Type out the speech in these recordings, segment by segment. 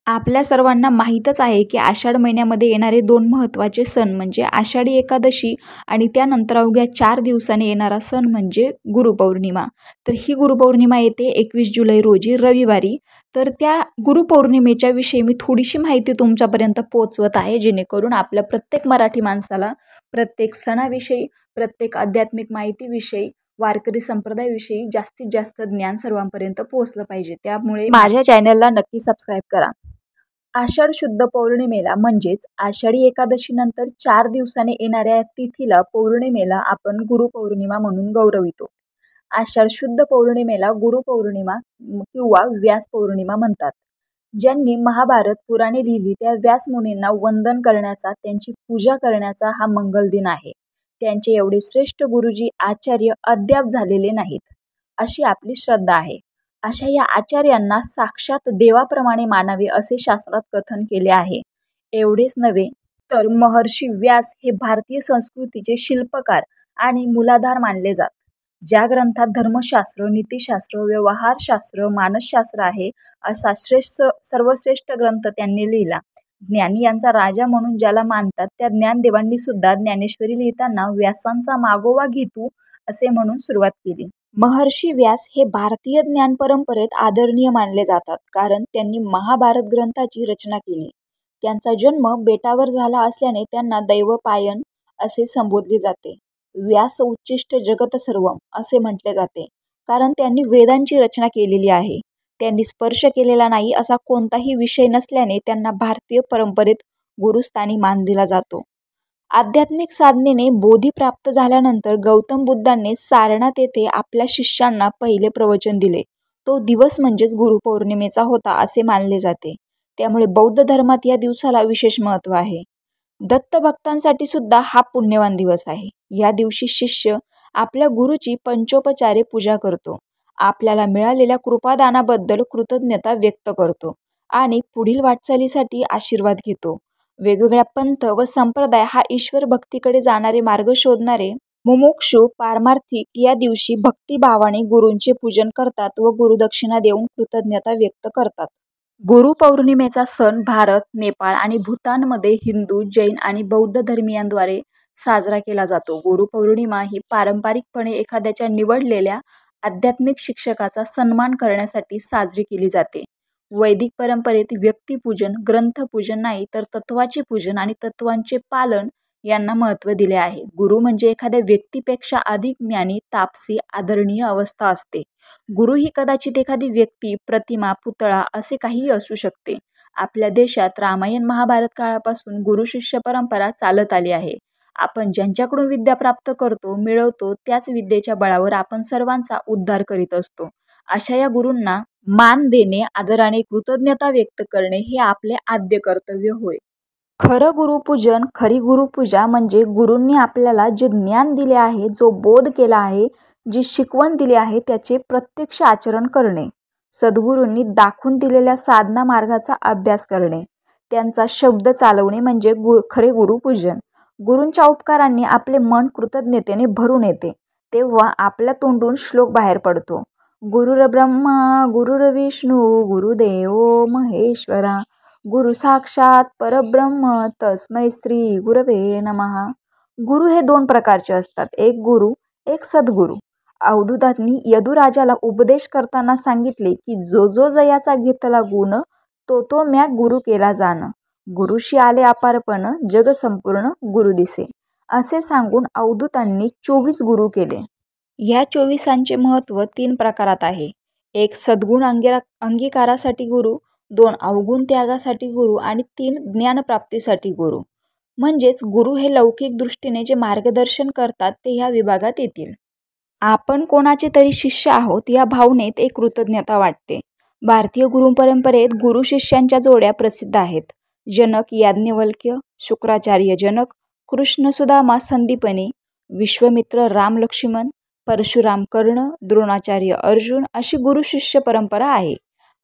आपल्या सर्वांना माहीतच आहे की आषाढ महिन्यामध्ये येणारे दोन महत्त्वाचे सण म्हणजे आषाढी एकादशी आणि त्यानंतर अवघ्या 4 दिवसांनी येणारा सण म्हणजे गुरुपौर्णिमा. तर ही गुरुपौर्णिमा येते 21 जुलै रोजी रविवारी. तर त्या गुरुपौर्णिमेच्या विषयी मी थोडीशी माहिती तुमच्यापर्यंत पोहोचवत आहे, जेणेकरून आपल्या प्रत्येक मराठी माणसाला प्रत्येक सणाविषयी, प्रत्येक आध्यात्मिक माहितीविषयी, वारकरी संप्रदायाविषयी जास्तीत जास्त ज्ञान सर्वांपर्यंत पोहोचलं पाहिजे. त्यामुळे माझ्या चॅनलला नक्की सबस्क्राईब करा. आषाढ शुद्ध पौर्णिमेला म्हणजेच आषाढी एकादशीनंतर 4 दिवसाने येणाऱ्या तिथीला पौर्णिमेला आपण गुरुपौर्णिमा म्हणून गौरवितो. आषाढ शुद्ध पौर्णिमेला गुरुपौर्णिमा किंवा व्यास पौर्णिमा म्हणतात. ज्यांनी महाभारत पुराणे लिहिली त्या व्यास मुनींना वंदन करण्याचा, त्यांची पूजा करण्याचा हा मंगल दिन आहे. त्यांचे एवढे श्रेष्ठ गुरुजी आचार्य अद्याप झालेले नाहीत, अशी आपली श्रद्धा आहे. अशा या आचार्यांना साक्षात देवाप्रमाणे मानावे असे शास्त्रात कथन केले आहे. एवढेच नव्हे तर महर्षी व्यास हे भारतीय संस्कृतीचे शिल्पकार आणि मूलाधार मानले जात. ज्या ग्रंथात धर्मशास्त्र, नीतिशास्त्र, व्यवहारशास्त्र, मानसशास्त्र आहे असा सर्वश्रेष्ठ ग्रंथ त्यांनी लिहिला. ज्ञानी यांचा राजा म्हणून ज्याला मानतात त्या ज्ञानदेवांनी सुद्धा ज्ञानेश्वरी लिहिताना व्यासांचा मागोवा घेतू असे म्हणून सुरुवात केली. महर्षी व्यास हे भारतीय ज्ञान परंपरेत आदरणीय मानले जातात, कारण त्यांनी महाभारत ग्रंथाची रचना केली. त्यांचा जन्म बेटावर झाला असल्याने त्यांना दैवपायन असे संबोधले जाते. व्यास उच्चिष्ट जगत सर्वम असे म्हटले जाते, कारण त्यांनी वेदांची रचना केलेली आहे. त्यांनी स्पर्श केलेला नाही असा कोणताही विषय नसल्याने त्यांना भारतीय परंपरेत गुरुस्थानी मान दिला जातो. आध्यात्मिक साधनेने बोधी प्राप्त झाल्यानंतर गौतम बुद्धांनी सारनाथ येथे आपल्या शिष्यांना पहिले प्रवचन दिले. तो दिवस म्हणजेच गुरुपौर्णिमेचा होता असे मानले जाते. त्यामुळे बौद्ध धर्मात या दिवसाला विशेष महत्त्व आहे. दत्त भक्तांसाठी सुद्धा हा पुण्यवान दिवस आहे. या दिवशी शिष्य आपल्या गुरुची पंचोपचारे पूजा करतो, आपल्याला मिळालेल्या कृपादानाबद्दल कृतज्ञता व्यक्त करतो आणि पुढील वाटचालीसाठी आशीर्वाद घेतो. वेगवेगळ्या पंथ व संप्रदाय हा ईश्वर भक्तीकडे जाणारे मार्ग शोधणारे मुमुक्षु पारमार्थिक या दिवशी भक्तिभावाने गुरूंचे पूजन करतात व गुरुदक्षिणा देऊन कृतज्ञता व्यक्त करतात. गुरुपौर्णिमेचा सण भारत, नेपाळ आणि भूतानमध्ये हिंदू, जैन आणि बौद्ध धर्मीयांद्वारे साजरा केला जातो. गुरुपौर्णिमा ही पारंपरिकपणे एखाद्याच्या निवडलेल्या आध्यात्मिक शिक्षकाचा सन्मान करण्यासाठी साजरी केली जाते. वैदिक परंपरेत व्यक्तिपूजन, ग्रंथपूजन नाही तर तत्वाचे पूजन आणि तत्वांचे पालन यांना महत्त्व दिले आहे. गुरु म्हणजे एखाद्या व्यक्तीपेक्षा अधिक ज्ञानी, तापसी, आदरणीय अवस्था असते. गुरु ही कदाचित एखादी व्यक्ती, प्रतिमा, पुतळा असे काहीही असू शकते. आपल्या देशात रामायण महाभारत काळापासून गुरु शिष्य परंपरा चालत आली आहे. आपण ज्यांच्याकडून विद्या प्राप्त करतो, मिळवतो त्याच विद्येच्या बळावर आपण सर्वांचा उद्धार करीत असतो. अशा या गुरूंना मान देणे, आदराने कृतज्ञता व्यक्त करणे हे आपले आद्य कर्तव्य होय. खरं गुरुपूजन, खरी गुरुपूजा म्हणजे गुरूंनी आपल्याला जे ज्ञान दिले आहे, जो बोध केला आहे, जी शिकवण दिली आहे त्याचे प्रत्यक्ष आचरण करणे. सद्गुरूंनी दाखवून दिलेल्या साधना मार्गाचा अभ्यास करणे, त्यांचा शब्द चालवणे म्हणजे खरे गुरुपूजन. गुरूंच्या उपकारांनी आपले मन कृतज्ञतेने भरून येते, तेव्हा आपल्या तोंडून श्लोक बाहेर पडतो. गुरुर्ब्रह्मा गुरुर्विष्णू गुरुदेवो महेश्वरा गुरु साक्षात परब्रह्म तस्मै श्री गुरवे नमः. गुरु हे 2 प्रकारचे असतात, एक गुरु, एक सद्गुरू. अवधूतांनी यदुराजाला उपदेश करताना सांगितले की जो जो जयाचा घेतला गुण, तो तो म्या गुरु केला जाण. गुरुशी आले अपारपण, जग संपूर्ण गुरु दिसे. असे सांगून अवधूतांनी 24 गुरु केले. या 24 महत्त्व 3 प्रकारात आहे. एक सद्गुण अंगीकारासाठी गुरु, 2 अवगुण त्यागासाठी गुरु आणि 3 ज्ञानप्राप्तीसाठी गुरु. म्हणजेच गुरु हे लौकिक दृष्टीने जे मार्गदर्शन करतात ते ह्या विभागात येतील. आपण कोणाचे तरी शिष्य आहोत या भावनेत एक कृतज्ञता वाटते. भारतीय गुरु परंपरेत गुरु शिष्यांच्या जोड्या प्रसिद्ध आहेत. जनक याज्ञवल्क्य, शुक्राचार्य जनक, कृष्ण सुदामा संदीपनी, विश्वामित्र राम लक्ष्मण, परशुराम कर्ण, द्रोणाचार्य अर्जुन अशी गुरु शिष्य परंपरा आहे.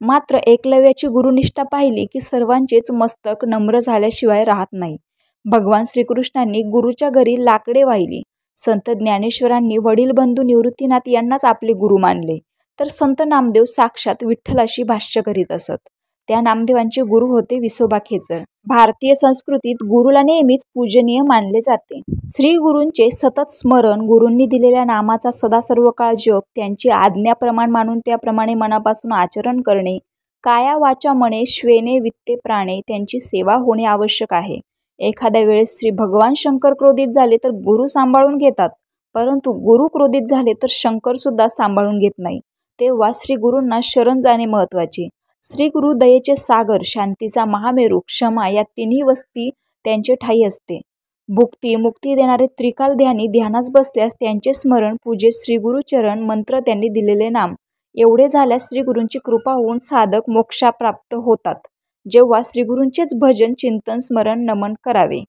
मात्र एकलव्याची गुरुनिष्ठा पाहिली की सर्वांचेच मस्तक नम्र झाल्याशिवाय राहत नाही. भगवान श्रीकृष्णांनी गुरुच्या घरी लाकडे वाहिली. संत ज्ञानेश्वरांनी वडील बंधू निवृत्तीनाथ यांनाच आपले गुरु मानले, तर संत नामदेव साक्षात विठ्ठलाशी भाष्य करीत असत. त्या नामदेवांचे गुरु होते विसोबा खेचर. भारतीय संस्कृतीत गुरुला नेहमीच पूजनीय मानले जाते. श्री गुरूंचे सतत स्मरण, गुरूंनी दिलेल्या नामाचा सदा सर्व काळ जप, त्यांची आज्ञा प्रमाण मानून त्याप्रमाणे मनापासून आचरण करणे, काया वाचा मने श्वेने वित्ते प्राणे त्यांची सेवा होणे आवश्यक आहे. एखाद्या वेळेस श्री भगवान शंकर क्रोधित झाले तर गुरु सांभाळून घेतात, परंतु गुरु क्रोधित झाले तर शंकर सुद्धा सांभाळून घेत नाही. तेव्हा श्री गुरूंना शरण जाणे महत्त्वाचे. श्री गुरु दयेचे सागर, शांतीचा महामेरू, क्षमा या तिन्ही वस्ती त्यांचे ठायी असते. भुक्ती मुक्ती देणारे त्रिकाल ध्यानी ध्यानास बसल्यास त्यांचे स्मरण, पूजेत श्री गुरुचरण मंत्र, त्यांनी दिलेले नाम एवढे झाल्यास श्री गुरूंची कृपा होऊन साधक मोक्षाप्राप्त होतात. जेव्हा श्री गुरूंचेच भजन, चिंतन, स्मरण, नमन करावे.